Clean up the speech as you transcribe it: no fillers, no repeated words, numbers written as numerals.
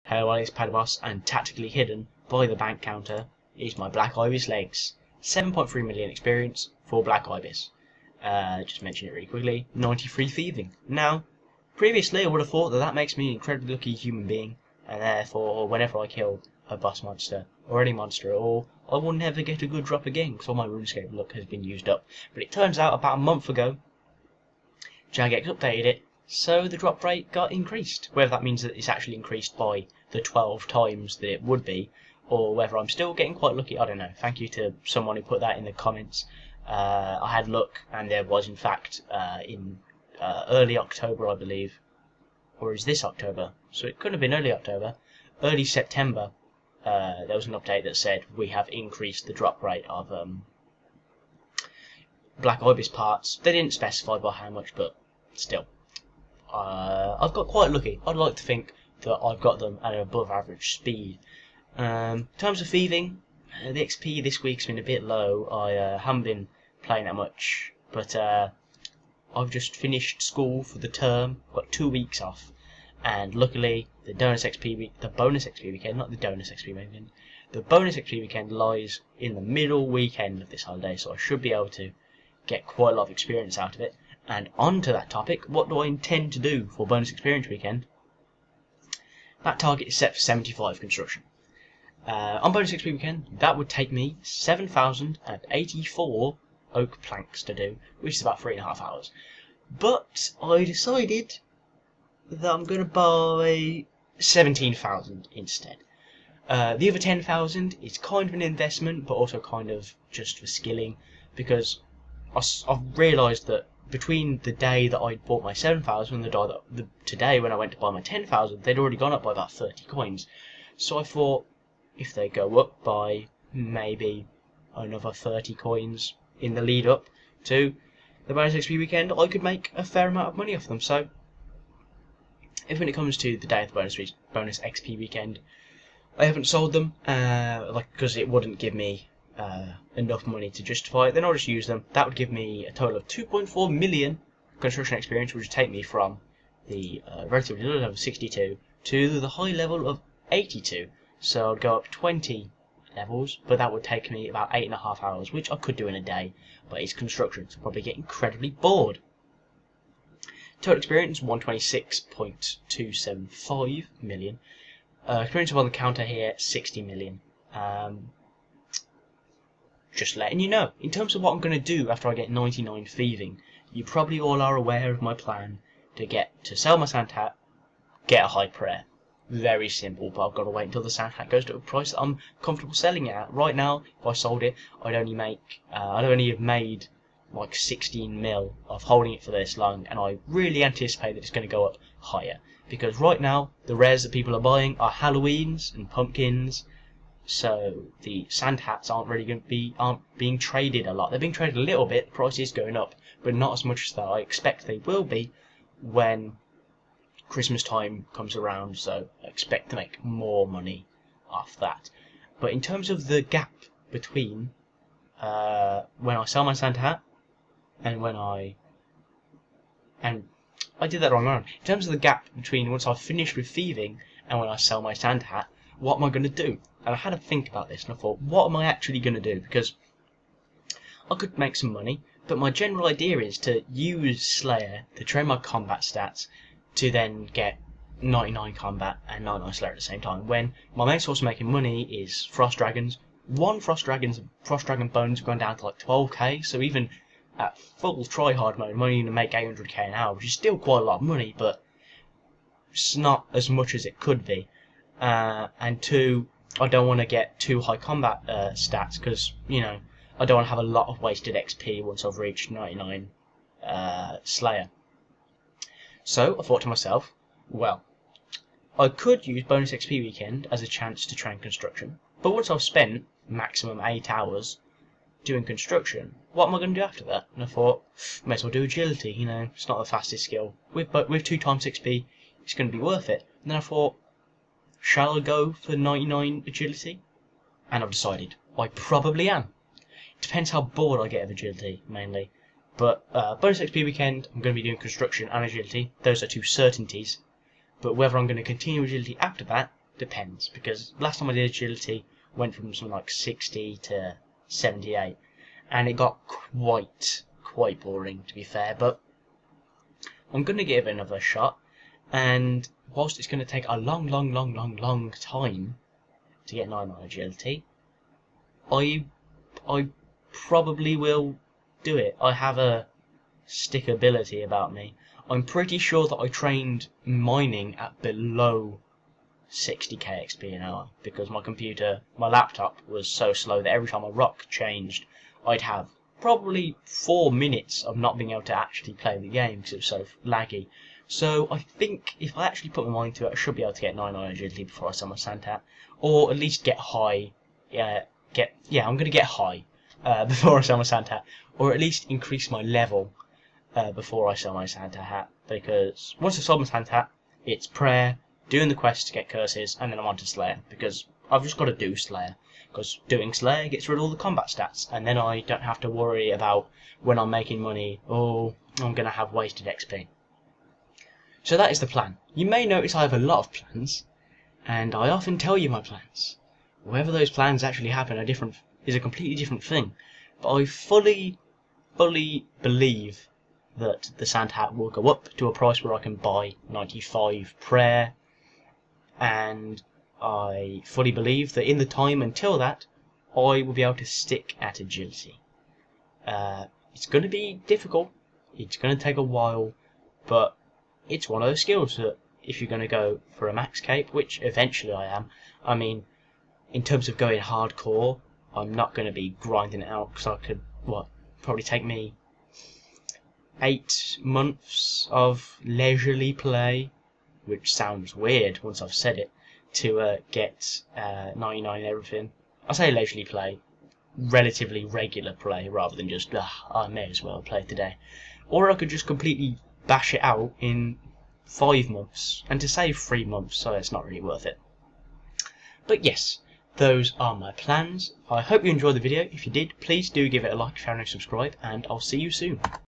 Hello, it's Padboss, and tactically hidden by the bank counter is my Black Ibis legs. 7.3 million experience for Black Ibis. Just mention it really quickly. 93 thieving. Now, previously I would have thought that that makes me an incredibly lucky human being, and therefore whenever I kill a boss monster or any monster at all, I will never get a good drop again because all my RuneScape luck has been used up. But it turns out about a month ago, Jagex updated it, so the drop rate got increased. Whether that means that it's actually increased by the 12 times that it would be, or whether I'm still getting quite lucky, I don't know. Thank you to someone who put that in the comments. I had luck, and there was in fact in early October, I believe, or is this October? So it could have been early October, early September. There was an update that said we have increased the drop rate of Black Ibis parts. They didn't specify by how much, but still. I've got quite lucky. I'd like to think that I've got them at an above average speed. In terms of thieving, the XP this week's been a bit low. I haven't been playing that much, but I've just finished school for the term. Got 2 weeks off, and luckily the bonus XP weekend, not the bonus XP weekend, the bonus XP weekend lies in the middle weekend of this holiday, so I should be able to get quite a lot of experience out of it. And on to that topic, what do I intend to do for bonus experience weekend? That target is set for 75 construction. On bonus XP weekend, that would take me 7,084 oak planks to do, which is about 3.5 hours. But I decided that I'm going to buy 17,000 instead. The other 10,000 is kind of an investment, but also kind of just for skilling, because I've realised that between the day that I bought my 7,000 and today when I went to buy my 10,000, they'd already gone up by about 30 coins. So I thought, if they go up by maybe another 30 coins in the lead up to the bonus XP weekend, I could make a fair amount of money off them. So, when it comes to the day of the bonus XP weekend, I haven't sold them, because it wouldn't give me enough money to justify it. Then I'll just use them. That would give me a total of 2.4 million construction experience, which would take me from the relatively low level of 62 to the high level of 82. So I'd go up 20 levels, but that would take me about 8.5 hours, which I could do in a day, but it's construction, so I'll probably get incredibly bored. Total experience 126.275 million. Experience on the counter here 60 million. Just letting you know, in terms of what I'm going to do after I get 99 thieving, you probably all are aware of my plan to sell my sand hat, get a high prayer. Very simple, but I've got to wait until the sand hat goes to a price that I'm comfortable selling it at. Right now, if I sold it, I'd only have made like 16 mil of holding it for this long, and I really anticipate that it's going to go up higher, because right now the rares that people are buying are Halloweens and pumpkins. So the sand hats aren't being traded a lot. They're being traded a little bit. The price is going up, but not as much as that I expect they will be when Christmas time comes around. So I expect to make more money off that. But in terms of the gap between when I sell my Santa hat and I did that wrong around. In terms of the gap between once I've finished with thieving and when I sell my Santa hat, what am I going to do? And I had to think about this, and I thought, what am I actually going to do? Because I could make some money, but my general idea is to use Slayer to train my combat stats to then get 99 combat and 99 Slayer at the same time, when my main source of making money is Frost Dragons. One Frost Dragon bonus gone down to like 12k, so even at full try-hard mode, I'm only going to make 800k an hour, which is still quite a lot of money, but it's not as much as it could be. And two, I don't want to get too high combat stats, because, you know, I don't want to have a lot of wasted XP once I've reached 99 Slayer. So I thought to myself, well, I could use bonus XP weekend as a chance to train construction, but once I've spent maximum 8 hours doing construction, what am I going to do after that? And I thought, may as well do agility, you know, it's not the fastest skill. With 2 times XP, it's going to be worth it. And then I thought, shall I go for 99 agility? And I've decided I probably am. It depends how bored I get of agility, mainly. But bonus XP weekend, I'm going to be doing construction and agility. Those are 2 certainties. But whether I'm going to continue agility after that depends, because last time I did agility, went from something like 60 to 78, and it got quite boring, to be fair. But I'm going to give it another shot, and whilst it's going to take a long time to get 9 on agility, I probably will do it. I have a stickability about me. I'm pretty sure that I trained mining at below 60k XP an hour, because my laptop was so slow that every time a rock changed, I'd have probably 4 minutes of not being able to actually play the game because it was so laggy. So I think if I actually put my mind to it, I should be able to get 9 on agility before I sell my sand hat, or at least get high. I'm going to get high before I sell my sand hat, or at least increase my level before I sell my Santa hat, because once I've sold my Santa hat, it's prayer, doing the quest to get curses, and then I'm on to Slayer, because I've just got to do Slayer, because doing Slayer gets rid of all the combat stats, and then I don't have to worry about when I'm making money, oh, I'm going to have wasted XP. So that is the plan. You may notice I have a lot of plans, and I often tell you my plans. Whether those plans actually happen is a completely different thing, but I fully believe that the Sand Hat will go up to a price where I can buy 95 prayer, and I fully believe that in the time until that, I will be able to stick at agility. It's going to be difficult, it's going to take a while, but it's one of those skills that if you're going to go for a max cape, which eventually I am, I mean, in terms of going hardcore, I'm not going to be grinding it out, because I could, probably take me 8 months of leisurely play, which sounds weird once I've said it, to get 99 and everything. I say leisurely play, relatively regular play, rather than just, I may as well play today. Or I could just completely bash it out in 5 months, and to save 3 months, so it's not really worth it. But yes, those are my plans. I hope you enjoyed the video. If you did, please do give it a like if you haven't subscribed, and I'll see you soon.